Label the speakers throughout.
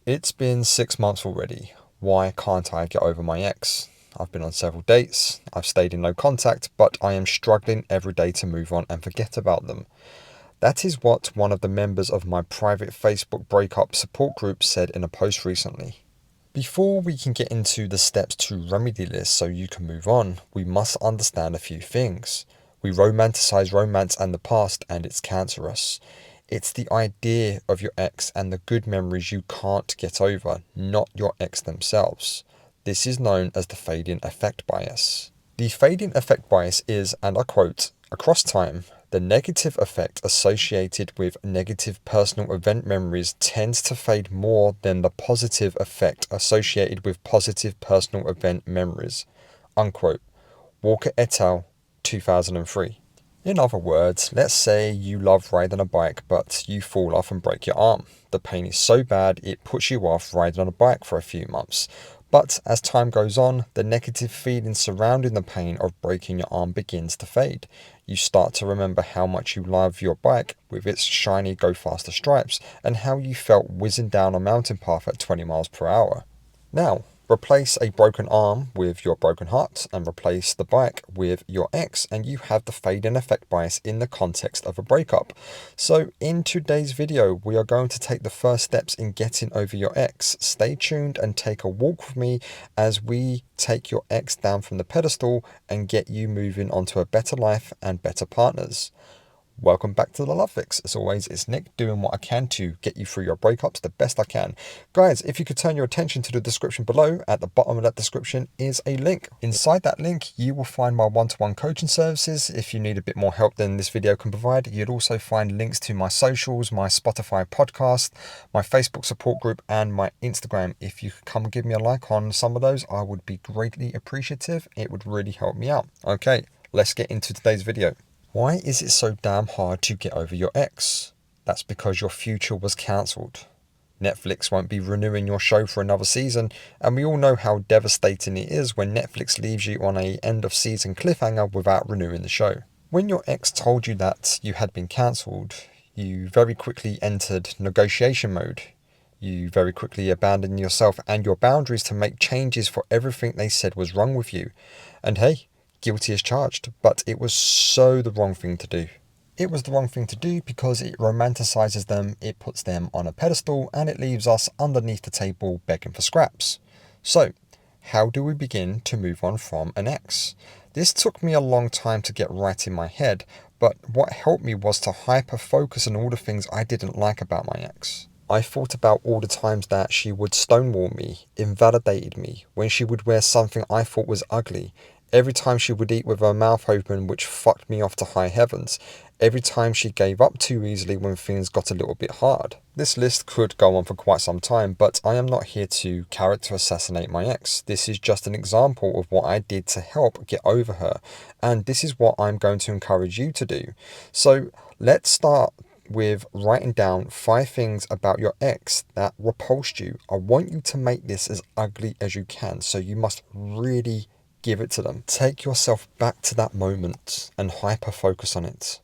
Speaker 1: It's been 6 months already. Why can't I get over my ex? I've been on several dates, I've stayed in no contact, but I am struggling every day to move on and forget about them. That is what one of the members of my private Facebook breakup support group said in a post recently. Before we can get into the steps to remedy this so you can move on, we must understand a few things. We romanticize romance and the past, and it's cancerous. It's the idea of your ex and the good memories you can't get over, not your ex themselves. This is known as the fading effect bias. The fading effect bias is, and I quote, across time, the negative effect associated with negative personal event memories tends to fade more than the positive effect associated with positive personal event memories. Unquote. Walker et al., 2003. In other words, let's say you love riding a bike but you fall off and break your arm. The pain is so bad it puts you off riding on a bike for a few months. But as time goes on, the negative feeling surrounding the pain of breaking your arm begins to fade. You start to remember how much you love your bike with its shiny go faster stripes and how you felt whizzing down a mountain path at 20 miles per hour. Now, replace a broken arm with your broken heart and replace the bike with your ex, and you have the fading effect bias in the context of a breakup. So in today's video, we are going to take the first steps in getting over your ex. Stay tuned and take a walk with me as we take your ex down from the pedestal and get you moving onto a better life and better partners. Welcome back to the Love Fix. As always, it's Nick doing what I can to get you through your breakups the best I can. Guys, if you could turn your attention to the description below, at the bottom of that description is a link. Inside that link, you will find my one-to-one coaching services. If you need a bit more help than this video can provide, you'd also find links to my socials, my Spotify podcast, my Facebook support group, and my Instagram. If you could come and give me a like on some of those, I would be greatly appreciative. It would really help me out. Okay, let's get into today's video. Why is it so damn hard to get over your ex? That's because your future was cancelled. Netflix won't be renewing your show for another season, and we all know how devastating it is when Netflix leaves you on a end of season cliffhanger without renewing the show. When your ex told you that you had been cancelled, you very quickly entered negotiation mode. You very quickly abandoned yourself and your boundaries to make changes for everything they said was wrong with you. And hey, guilty as charged, but it was so the wrong thing to do. It was the wrong thing to do because it romanticizes them, it puts them on a pedestal, and it leaves us underneath the table begging for scraps. So, how do we begin to move on from an ex? This took me a long time to get right in my head, but what helped me was to hyper-focus on all the things I didn't like about my ex. I thought about all the times that she would stonewall me, invalidated me, when she would wear something I thought was ugly, every time she would eat with her mouth open, which fucked me off to high heavens. Every time she gave up too easily when things got a little bit hard. This list could go on for quite some time, but I am not here to character assassinate my ex. This is just an example of what I did to help get over her, and this is what I'm going to encourage you to do. So let's start with writing down 5 things about your ex that repulsed you. I want you to make this as ugly as you can, so you must really give it to them. Take yourself back to that moment and hyper-focus on it.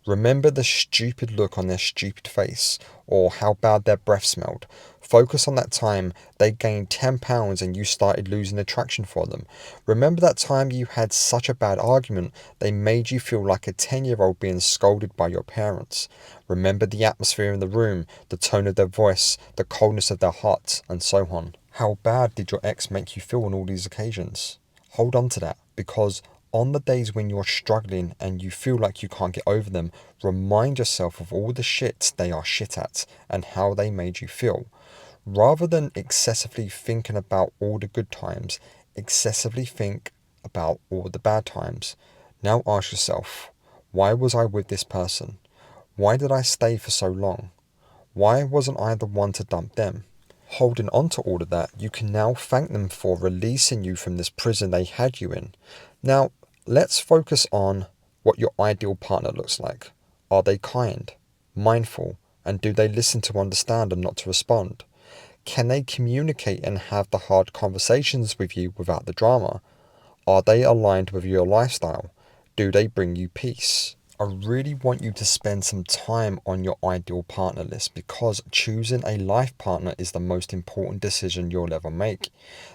Speaker 1: Remember the stupid look on their stupid face, or how bad their breath smelled. Focus on that time they gained 10 pounds and you started losing attraction for them. Remember that time you had such a bad argument they made you feel like a 10-year-old being scolded by your parents. Remember the atmosphere in the room, the tone of their voice, the coldness of their heart, and so on. How bad did your ex make you feel on all these occasions? Hold on to that, because on the days when you're struggling and you feel like you can't get over them, remind yourself of all the shit they are shit at and how they made you feel. Rather than excessively thinking about all the good times, excessively think about all the bad times. Now ask yourself, why was I with this person? Why did I stay for so long? Why wasn't I the one to dump them? Holding on to all of that, you can now thank them for releasing you from this prison they had you in. Now, let's focus on what your ideal partner looks like. Are they kind, mindful, and do they listen to understand and not to respond? Can they communicate and have the hard conversations with you without the drama? Are they aligned with your lifestyle? Do they bring you peace? I really want you to spend some time on your ideal partner list, because choosing a life partner is the most important decision you'll ever make.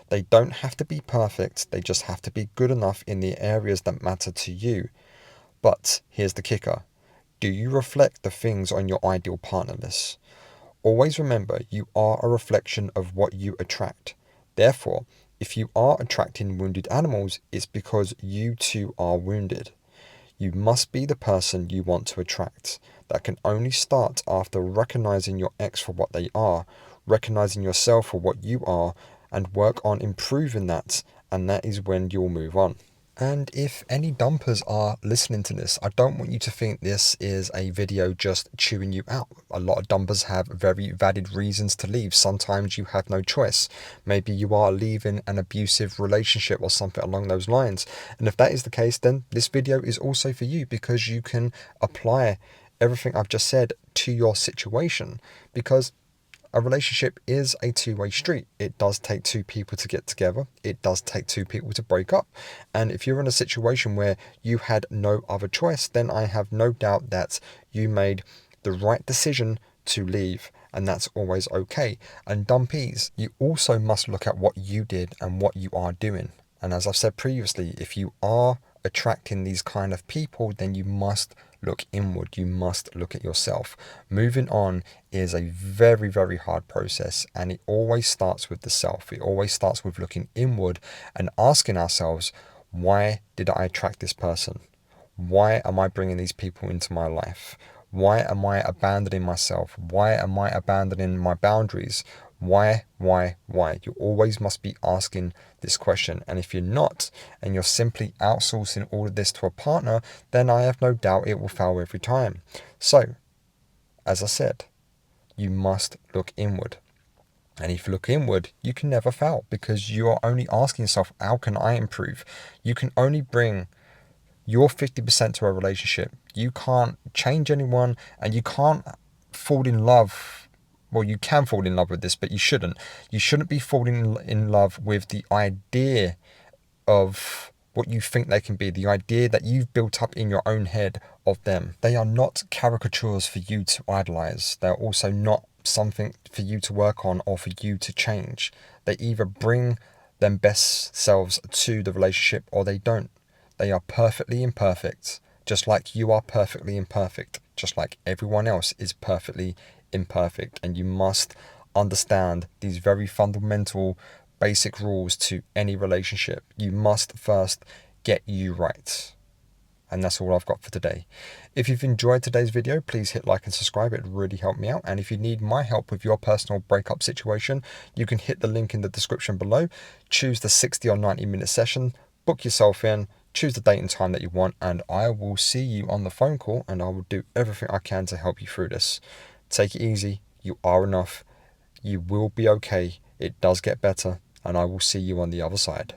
Speaker 1: They don't have to be perfect, they just have to be good enough in the areas that matter to you. But here's the kicker. Do you reflect the things on your ideal partner list? Always remember, you are a reflection of what you attract. Therefore, if you are attracting wounded animals, it's because you too are wounded. You must be the person you want to attract. That can only start after recognizing your ex for what they are, recognizing yourself for what you are, and work on improving that, and that is when you'll move on. And if any dumpers are listening to this, I don't want you to think this is a video just chewing you out. A lot of dumpers have very valid reasons to leave. Sometimes you have no choice. Maybe you are leaving an abusive relationship or something along those lines. And if that is the case, then this video is also for you, because you can apply everything I've just said to your situation. Because a relationship is a two-way street. It does take two people to get together. It does take two people to break up. And if you're in a situation where you had no other choice, then I have no doubt that you made the right decision to leave. And that's always okay. And dumpies, you also must look at what you did and what you are doing. And as I've said previously, if you are attracting these kind of people, then you must look inward. You must look at yourself. Moving on is a very, very hard process, and it always starts with the self. It always starts with looking inward and asking ourselves, why did I attract this person? Why am I bringing these people into my life? Why am I abandoning myself? Why am I abandoning my boundaries? Why? You always must be asking this question. And if you're not, and you're simply outsourcing all of this to a partner, then I have no doubt it will fail every time. So, as I said, you must look inward. And if you look inward, you can never fail, because you are only asking yourself, how can I improve? You can only bring your 50% to a relationship. You can't change anyone, and you can't fall in love. Well, you can fall in love with this, but you shouldn't. You shouldn't be falling in love with the idea of what you think they can be, the idea that you've built up in your own head of them. They are not caricatures for you to idolize. They're also not something for you to work on or for you to change. They either bring them best selves to the relationship or they don't. They are perfectly imperfect, just like you are perfectly imperfect, just like everyone else is perfectly imperfect. And you must understand these very fundamental basic rules to any relationship. You must first get you right. And that's all I've got for today. If you've enjoyed today's video, please hit like and subscribe. It really helped me out. And if you need my help with your personal breakup situation, you can hit the link in the description below. Choose the 60 or 90-minute session, book yourself in, choose the date and time that you want, and I will see you on the phone call, and I will do everything I can to help you through this. Take it easy. You are enough. You will be okay. It does get better, and I will see you on the other side.